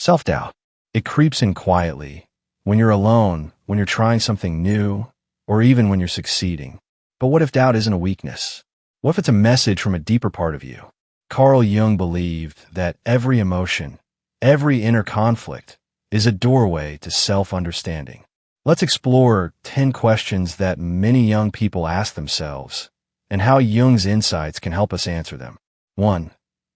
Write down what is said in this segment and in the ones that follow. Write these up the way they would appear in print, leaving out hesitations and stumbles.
Self-doubt. It creeps in quietly, when you're alone, when you're trying something new, or even when you're succeeding. But what if doubt isn't a weakness? What if it's a message from a deeper part of you? Carl Jung believed that every emotion, every inner conflict, is a doorway to self-understanding. Let's explore 10 questions that many young people ask themselves, and how Jung's insights can help us answer them. 1.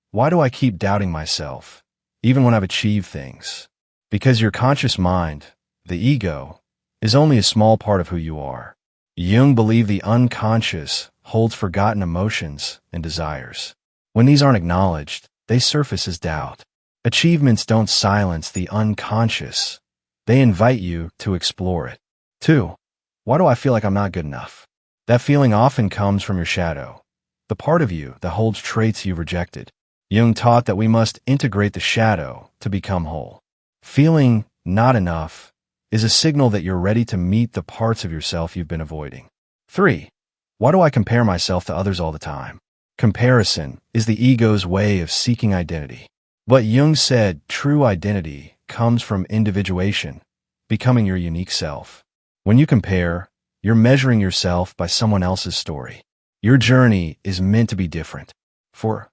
Why do I keep doubting myself, even when I've achieved things? Because your conscious mind, the ego, is only a small part of who you are. Jung believed the unconscious holds forgotten emotions and desires. When these aren't acknowledged, they surface as doubt. Achievements don't silence the unconscious. They invite you to explore it. 2. Why do I feel like I'm not good enough? That feeling often comes from your shadow, the part of you that holds traits you've rejected. Jung taught that we must integrate the shadow to become whole. Feeling not enough is a signal that you're ready to meet the parts of yourself you've been avoiding. 3. Why do I compare myself to others all the time? Comparison is the ego's way of seeking identity. But Jung said true identity comes from individuation, becoming your unique self. When you compare, you're measuring yourself by someone else's story. Your journey is meant to be different. 4.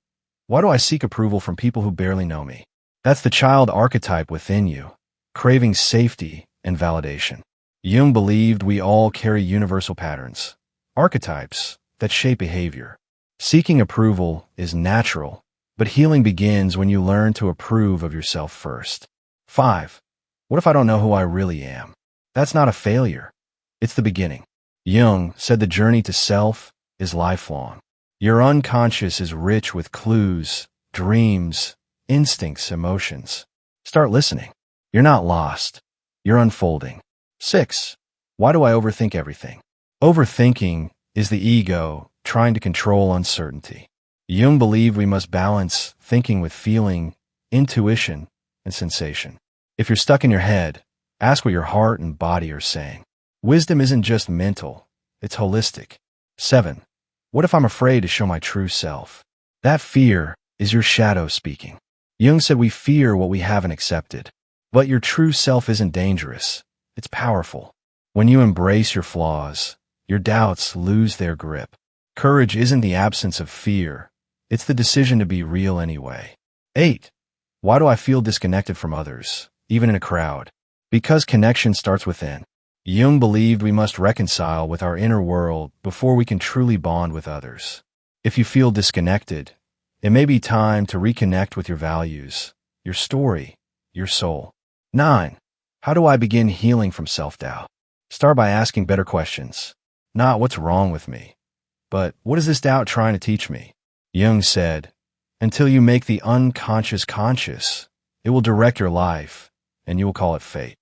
Why do I seek approval from people who barely know me? That's the child archetype within you, craving safety and validation. Jung believed we all carry universal patterns, archetypes that shape behavior. Seeking approval is natural, but healing begins when you learn to approve of yourself first. 5. What if I don't know who I really am? That's not a failure. It's the beginning. Jung said the journey to self is lifelong. Your unconscious is rich with clues, dreams, instincts, emotions. Start listening. You're not lost. You're unfolding. 6. Why do I overthink everything? Overthinking is the ego trying to control uncertainty. Jung believed we must balance thinking with feeling, intuition, and sensation. If you're stuck in your head, ask what your heart and body are saying. Wisdom isn't just mental, it's holistic. 7. What if I'm afraid to show my true self? That fear is your shadow speaking. Jung said we fear what we haven't accepted. But your true self isn't dangerous. It's powerful. When you embrace your flaws, your doubts lose their grip. Courage isn't the absence of fear. It's the decision to be real anyway. 8. Why do I feel disconnected from others, even in a crowd? Because connection starts within. Jung believed we must reconcile with our inner world before we can truly bond with others. If you feel disconnected, it may be time to reconnect with your values, your story, your soul. 9. How do I begin healing from self-doubt? Start by asking better questions. Not what's wrong with me, but what is this doubt trying to teach me? Jung said, until you make the unconscious conscious, it will direct your life, and you will call it fate.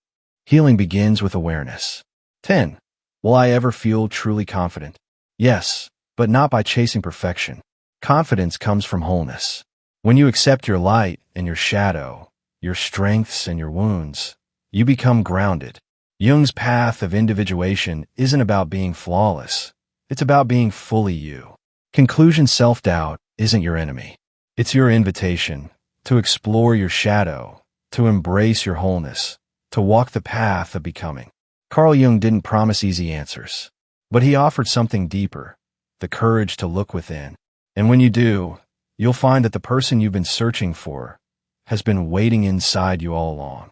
Healing begins with awareness. 10. Will I ever feel truly confident? Yes, but not by chasing perfection. Confidence comes from wholeness. When you accept your light and your shadow, your strengths and your wounds, you become grounded. Jung's path of individuation isn't about being flawless. It's about being fully you. Conclusion: self-doubt isn't your enemy. It's your invitation to explore your shadow, to embrace your wholeness, to walk the path of becoming. Carl Jung didn't promise easy answers, but he offered something deeper, the courage to look within. And when you do, you'll find that the person you've been searching for has been waiting inside you all along.